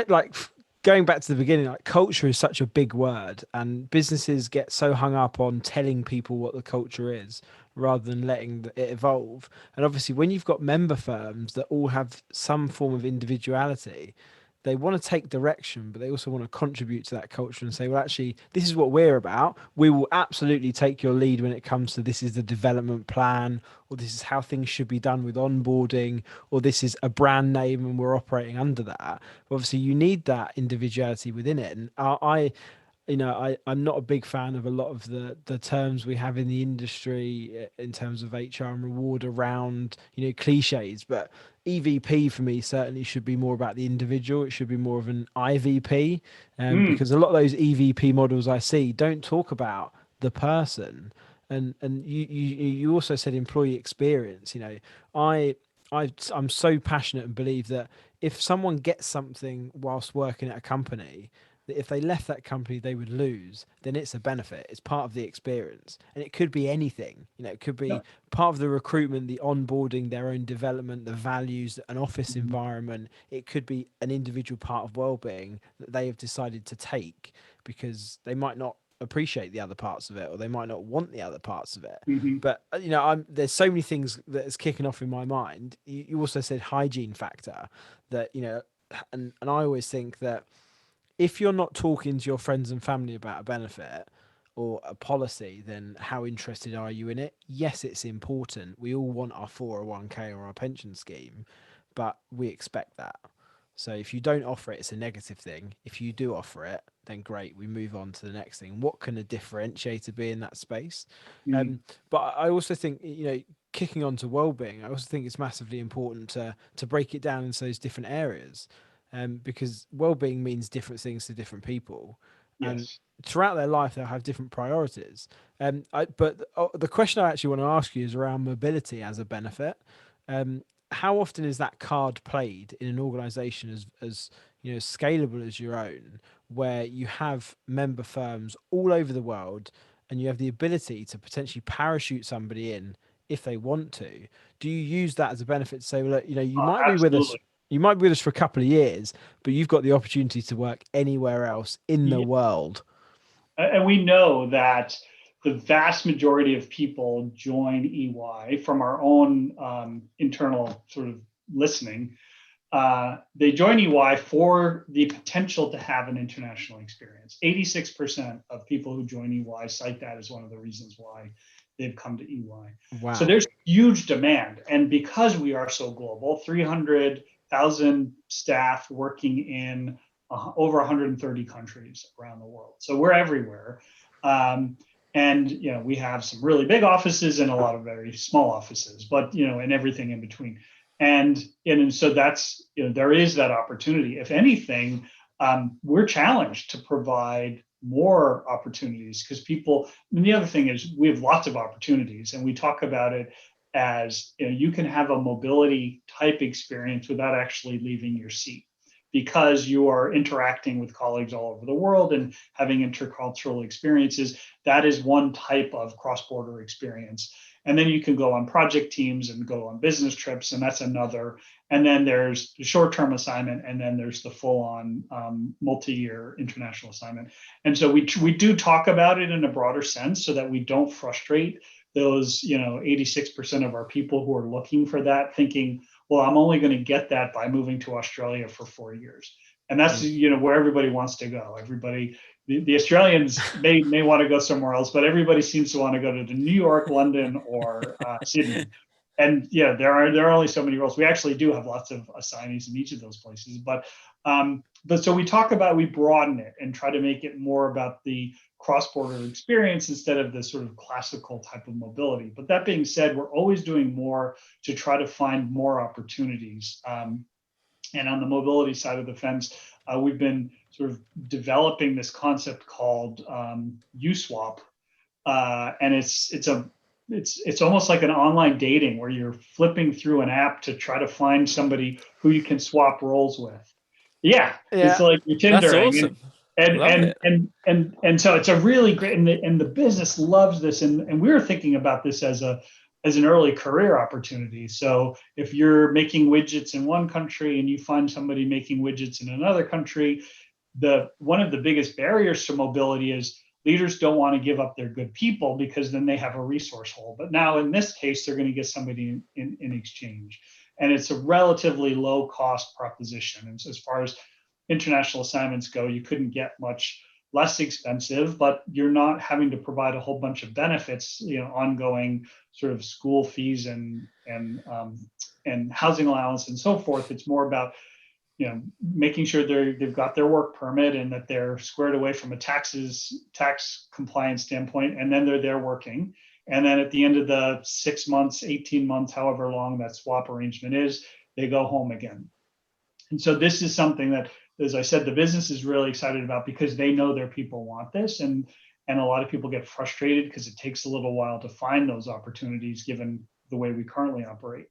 like going back to the beginning, like culture is such a big word, and businesses get so hung up on telling people what the culture is rather than letting it evolve. And obviously, when you've got member firms that all have some form of individuality, they want to take direction, but they also want to contribute to that culture and say, well, actually, this is what we're about. We will absolutely take your lead when it comes to this is the development plan, or this is how things should be done with onboarding, or this is a brand name and we're operating under that. Obviously, you need that individuality within it. And I'm not a big fan of a lot of the terms we have in the industry in terms of HR and reward around, cliches, but EVP for me certainly should be more about the individual. It should be more of an IVP, because a lot of those EVP models I see don't talk about the person. And you also said employee experience. I'm so passionate and believe that if someone gets something whilst working at a company, that if they left that company they would lose, then it's a benefit. It's part of the experience, and it could be anything. It could be part of the recruitment, the onboarding, their own development, the values, an office environment. It could be an individual part of well-being that they have decided to take because they might not appreciate the other parts of it, or they might not want the other parts of it. But there's so many things that is kicking off in my mind. You also said hygiene factor, that and I always think that if you're not talking to your friends and family about a benefit or a policy, then how interested are you in it? Yes, it's important. We all want our 401k or our pension scheme, but we expect that. So if you don't offer it, it's a negative thing. If you do offer it, then great, we move on to the next thing. What can a differentiator be in that space? But I also think, kicking on to well-being, I also think it's massively important to break it down into those different areas. Because well-being means different things to different people, and throughout their life they'll have different priorities. But the question I actually want to ask you is around mobility as a benefit. How often is that card played in an organization as scalable as your own, where you have member firms all over the world and you have the ability to potentially parachute somebody in if they want to? Do you use that as a benefit to say, well, look, you might be with us, you might be with us for a couple of years, but you've got the opportunity to work anywhere else in the world? And we know that the vast majority of people join EY from our own internal sort of listening. They join EY for the potential to have an international experience. 86% of people who join EY cite that as one of the reasons why they've come to EY. Wow. So there's huge demand. And because we are so global, 300,000 staff working in over 130 countries around the world. So we're everywhere. And we have some really big offices and a lot of very small offices, but and everything in between. And so that's, there is that opportunity. If anything, we're challenged to provide more opportunities because people, and the other thing is we have lots of opportunities, and we talk about it as, you can have a mobility type experience without actually leaving your seat, because you are interacting with colleagues all over the world and having intercultural experiences. That is one type of cross-border experience. And then you can go on project teams and go on business trips, and that's another. And then there's the short-term assignment, and then there's the full-on multi-year international assignment. And so we do talk about it in a broader sense so that we don't frustrate those 86% of our people who are looking for that, thinking, well, I'm only going to get that by moving to Australia for 4 years. And that's where everybody wants to go. Everybody, the Australians may want to go somewhere else, but everybody seems to want to go to New York, London, or Sydney. And there are only so many roles. We actually do have lots of assignees in each of those places, but so we broaden it and try to make it more about the cross-border experience instead of the sort of classical type of mobility. But that being said, we're always doing more to try to find more opportunities. And on the mobility side of the fence, we've been sort of developing this concept called USwap, and it's almost like an online dating where you're flipping through an app to try to find somebody who you can swap roles with. Yeah. It's like you're Tindering. That's awesome. And so it's a really great, and the business loves this, and we were thinking about this as an early career opportunity. So if you're making widgets in one country and you find somebody making widgets in another country, one of the biggest barriers to mobility is leaders don't want to give up their good people because then they have a resource hole. But now in this case, they're going to get somebody in exchange. And it's a relatively low cost proposition. And so as far as international assignments go, you couldn't get much less expensive, but you're not having to provide a whole bunch of benefits, ongoing sort of school fees and housing allowance and so forth. It's more about making sure they've got their work permit and that they're squared away from a tax compliance standpoint, and then they're there working. And then at the end of the 6 months, 18 months, however long that swap arrangement is, they go home again. And so this is something that, as I said, the business is really excited about because they know their people want this, and a lot of people get frustrated because it takes a little while to find those opportunities given the way we currently operate.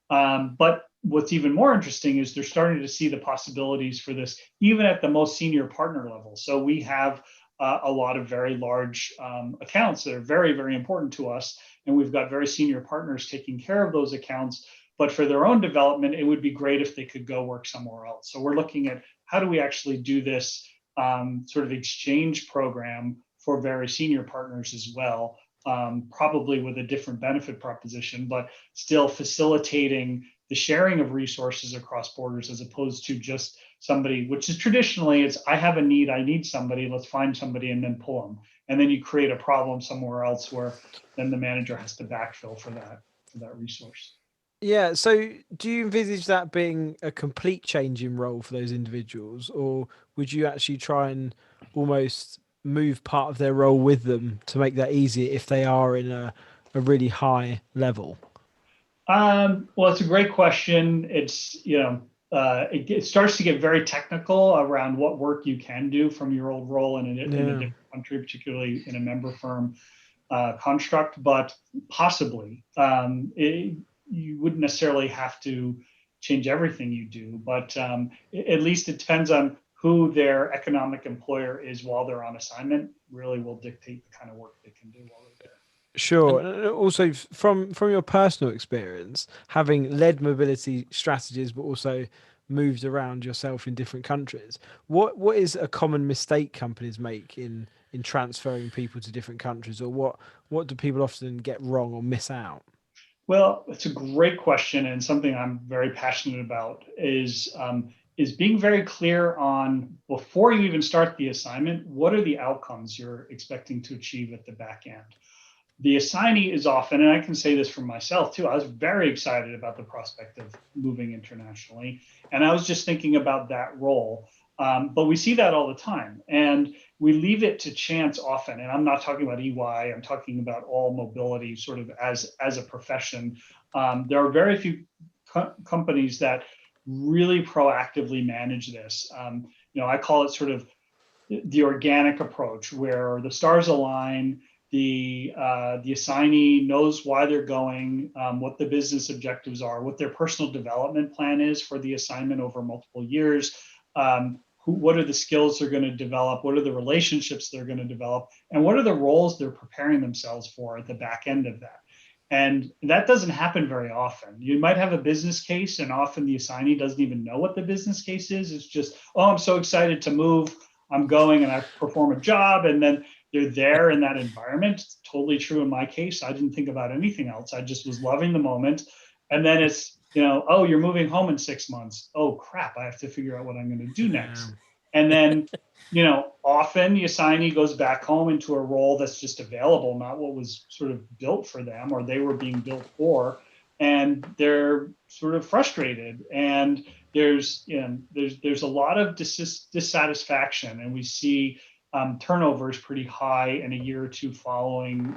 But what's even more interesting is they're starting to see the possibilities for this even at the most senior partner level. So we have a lot of very large accounts that are very, very important to us, and we've got very senior partners taking care of those accounts. But for their own development, it would be great if they could go work somewhere else. So we're looking at how do we actually do this sort of exchange program for very senior partners as well, probably with a different benefit proposition, but still facilitating the sharing of resources across borders as opposed to just somebody, which is traditionally it's, I have a need, I need somebody, let's find somebody and then pull them. And then you create a problem somewhere else where then the manager has to backfill for that resource. Yeah. So do you envisage that being a complete change in role for those individuals, or would you actually try and almost move part of their role with them to make that easier if they are in a really high level? Well, it's a great question. It's, it starts to get very technical around what work you can do from your old role in a different country, particularly in a member firm construct, but possibly. You wouldn't necessarily have to change everything you do, but at least it depends on who their economic employer is while they're on assignment, really will dictate the kind of work they can do while they're there. Sure. And also from your personal experience, having led mobility strategies, but also moved around yourself in different countries, what is a common mistake companies make in transferring people to different countries, or what do people often get wrong or miss out? Well, it's a great question, and something I'm very passionate about is being very clear on, before you even start the assignment, what are the outcomes you're expecting to achieve at the back end. The assignee is often, and I can say this for myself too, I was very excited about the prospect of moving internationally, and I was just thinking about that role. But we see that all the time, and we leave it to chance often. And I'm not talking about EY, I'm talking about all mobility sort of as a profession. There are very few companies that really proactively manage this. I call it sort of the organic approach, where the stars align, the assignee knows why they're going, what the business objectives are, what their personal development plan is for the assignment over multiple years, what are the skills they're going to develop, what are the relationships they're going to develop, and what are the roles they're preparing themselves for at the back end of that. And that doesn't happen very often. You might have a business case, and often the assignee doesn't even know what the business case is. It's just, oh, I'm so excited to move. I'm going and I perform a job, and then they're there in that environment. It's totally true in my case. I didn't think about anything else. I just was loving the moment. And then it's, oh, you're moving home in 6 months. Oh, crap. I have to figure out what I'm going to do next. And then, often the assignee goes back home into a role that's just available, not what was sort of built for them or they were being built for. And they're sort of frustrated. And there's a lot of dissatisfaction, and we see turnover is pretty high in a year or two following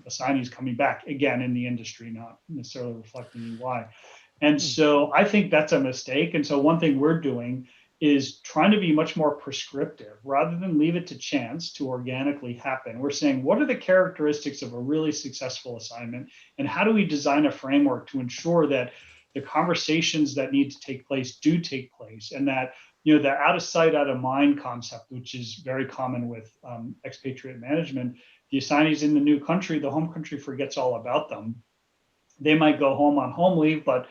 assignees coming back, again, in the industry, not necessarily reflecting EY. And so I think that's a mistake. And so one thing we're doing is trying to be much more prescriptive rather than leave it to chance to organically happen. We're saying, what are the characteristics of a really successful assignment? And how do we design a framework to ensure that the conversations that need to take place do take place, and that the out of sight, out of mind concept, which is very common with expatriate management, the assignees in the new country, the home country forgets all about them. They might go home on home leave, but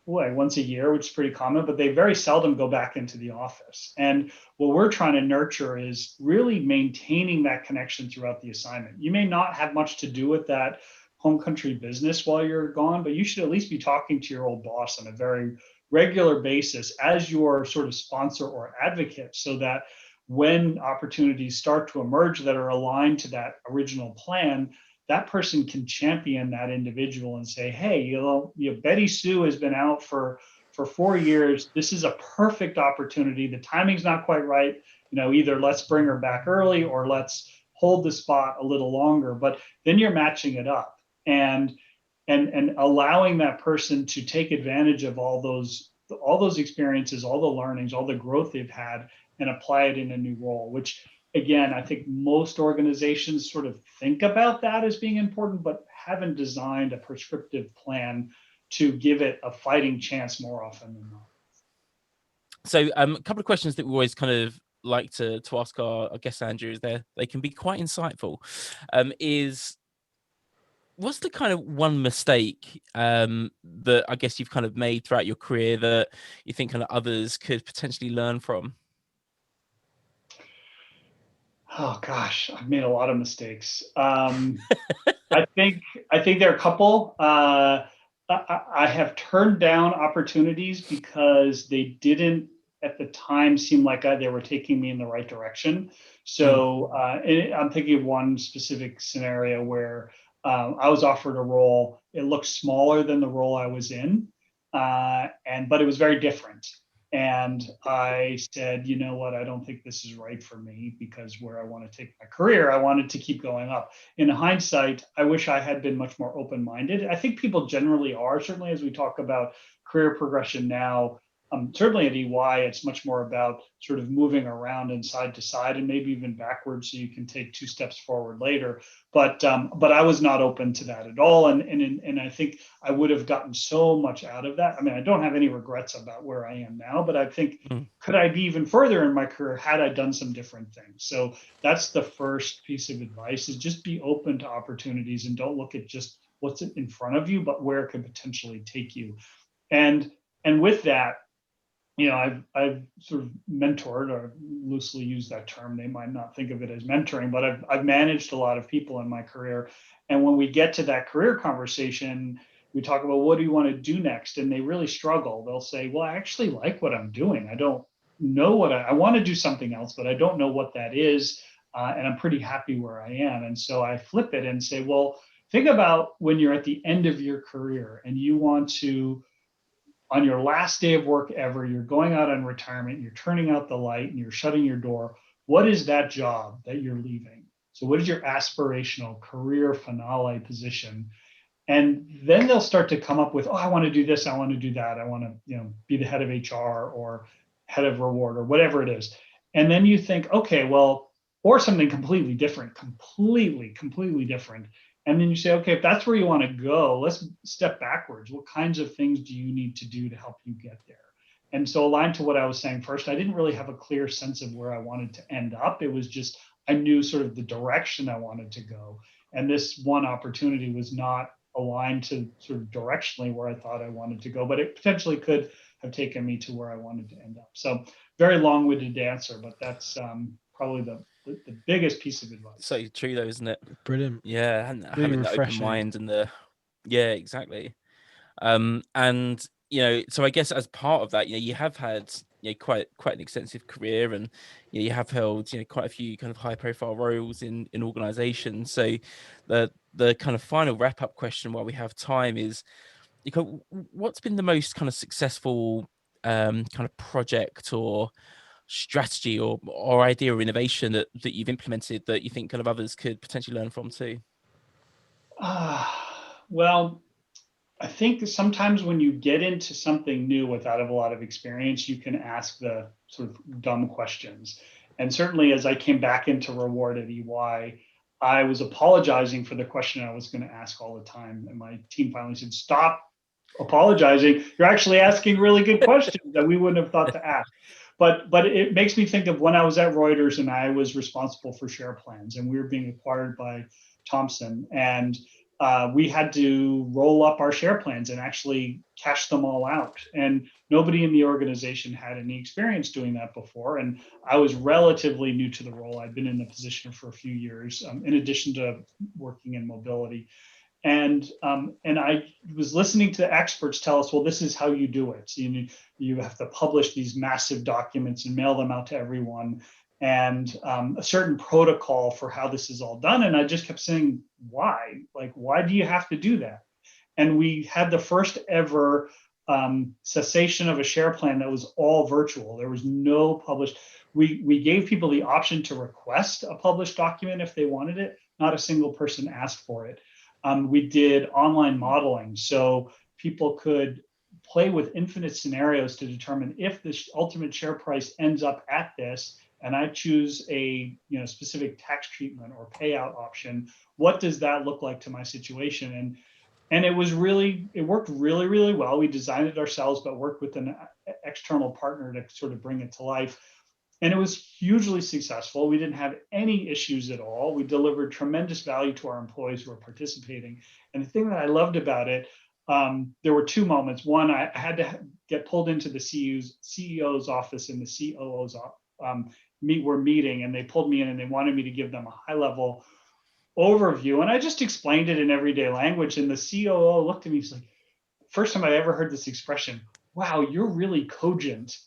once a year, which is pretty common, but they very seldom go back into the office. And what we're trying to nurture is really maintaining that connection throughout the assignment. You may not have much to do with that home country business while you're gone, but you should at least be talking to your old boss on a very regular basis as your sort of sponsor or advocate, so that when opportunities start to emerge that are aligned to that original plan, that person can champion that individual and say, hey, Betty Sue has been out for 4 years. This is a perfect opportunity. The timing's not quite right. Either let's bring her back early or let's hold the spot a little longer. But then you're matching it up and allowing that person to take advantage of all those experiences, all the learnings, all the growth they've had, and apply it in a new role, which, again, I think most organizations sort of think about that as being important, but haven't designed a prescriptive plan to give it a fighting chance more often than not. So a couple of questions that we always kind of like to ask our guest, Andrew, is they can be quite insightful. Is what's the kind of one mistake that I guess you've kind of made throughout your career that you think kind of others could potentially learn from? Oh gosh, I've made a lot of mistakes. I think there are a couple. I have turned down opportunities because they didn't at the time seem like they were taking me in the right direction. So I'm thinking of one specific scenario where I was offered a role. It looked smaller than the role I was in, but it was very different. And I said, you know what, I don't think this is right for me, because where I want to take my career, I wanted to keep going up. In hindsight, I wish I had been much more open-minded. I think people generally are, certainly as we talk about career progression now. Certainly at EY, it's much more about sort of moving around and side to side and maybe even backwards, so you can take 2 steps forward later. But I was not open to that at all. And I think I would have gotten so much out of that. I mean, I don't have any regrets about where I am now, but I think, could I be even further in my career had I done some different things? So that's the first piece of advice, is just be open to opportunities and don't look at just what's in front of you, but where it could potentially take you. And with that, I've sort of mentored, or loosely use that term. They might not think of it as mentoring, but I've managed a lot of people in my career. And when we get to that career conversation, we talk about, what do you want to do next? And they really struggle. They'll say, well, I actually like what I'm doing. I don't know what I want to do something else, but I don't know what that is. And I'm pretty happy where I am. And so I flip it and say, well, think about when you're at the end of your career and you want to, on your last day of work ever, you're going out on retirement, you're turning out the light and you're shutting your door. What is that job that you're leaving? So what is your aspirational career finale position? And then they'll start to come up with, oh, I want to do this, I want to do that, I want to, be the head of HR or head of reward or whatever it is. And then you think, okay, well, or something completely different, completely different. And then you say, okay, if that's where you want to go, let's step backwards. What kinds of things do you need to do to help you get there? And so, aligned to what I was saying first, I didn't really have a clear sense of where I wanted to end up. It was just, I knew sort of the direction I wanted to go. And this one opportunity was not aligned to sort of directionally where I thought I wanted to go, but it potentially could have taken me to where I wanted to end up. So, very long-winded answer, but that's probably the biggest piece of advice. So true though, isn't it? Brilliant. Yeah, and Really having the open refreshing. mind and yeah, exactly. And so I guess as part of that, you have had quite an extensive career, and you have held quite a few kind of high profile roles in organizations. So the kind of final wrap up question while we have time is, what's been the most kind of successful kind of project or strategy or idea or innovation that you've implemented that you think kind of others could potentially learn from too? Well, I think sometimes when you get into something new without a lot of experience, you can ask the sort of dumb questions. And certainly as I came back into reward at EY, I was apologizing for the question I was going to ask all the time. And my team finally said, stop apologizing. You're actually asking really good questions that we wouldn't have thought to ask. But it makes me think of when I was at Reuters and I was responsible for share plans, and we were being acquired by Thomson, and we had to roll up our share plans and actually cash them all out. And nobody in the organization had any experience doing that before. And I was relatively new to the role. I'd been in the position for a few years, in addition to working in mobility. And I was listening to experts tell us, well, this is how you do it. So you have to publish these massive documents and mail them out to everyone, and a certain protocol for how this is all done. And I just kept saying, why? Like, why do you have to do that? And we had the first ever cessation of a share plan that was all virtual. There was no published. We gave people the option to request a published document if they wanted it. Not a single person asked for it. We did online modeling, so people could play with infinite scenarios to determine if the ultimate share price ends up at this, and I choose a specific tax treatment or payout option, what does that look like to my situation? And it worked really, really well. We designed it ourselves, but worked with an external partner to sort of bring it to life. And it was hugely successful. We didn't have any issues at all. We delivered tremendous value to our employees who were participating. And the thing that I loved about it, there were two moments. One, I had to get pulled into the CEO's office and the COO's were meeting, and they pulled me in and they wanted me to give them a high-level overview. And I just explained it in everyday language. And the COO looked at me, he's like, first time I ever heard this expression, wow, you're really cogent.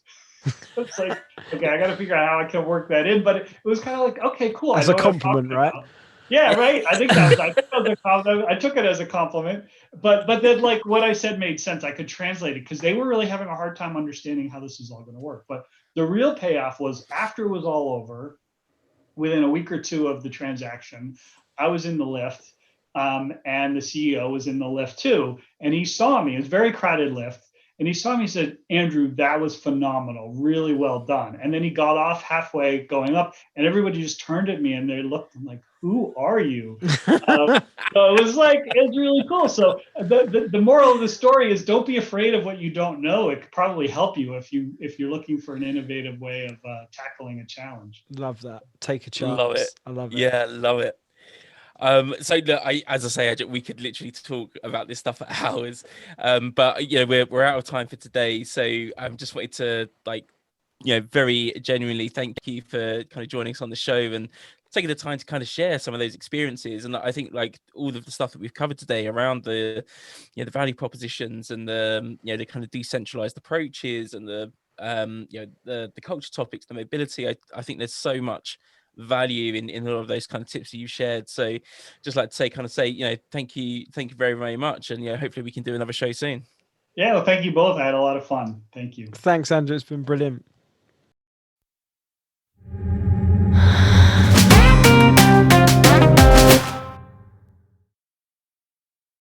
It's like, okay, I got to figure out how I can work that in. But it was kind of like, okay, cool. As a compliment, right? Yeah, right. I think that was a compliment. I took it as a compliment. But then, like, what I said made sense. I could translate it because they were really having a hard time understanding how this is all going to work. But the real payoff was after it was all over, within a week or two of the transaction, I was in the lift, and the CEO was in the lift too. And he saw me. It was a very crowded lift. And he saw me and said, Andrew, that was phenomenal. Really well done. And then he got off halfway going up, and everybody just turned at me and they looked and like, who are you? So it was really cool. So the moral of the story is don't be afraid of what you don't know. It could probably help you if you're looking for an innovative way of tackling a challenge. Love that. Take a chance. Love it. I love it. Yeah, love it. So look, as I say, we could literally talk about this stuff for hours. But we're out of time for today. So I'm just wanted to very genuinely thank you for kind of joining us on the show and taking the time to kind of share some of those experiences. And I think like all of the stuff that we've covered today around the the value propositions and the the kind of decentralized approaches and the the culture topics, the mobility. I think there's so much value in all of those kind of tips that you've shared. So just like to say thank you very, very much, and hopefully we can do another show soon. Yeah, well, thank you both. I had a lot of fun. Thank you. Thanks, Andrew. It's been brilliant.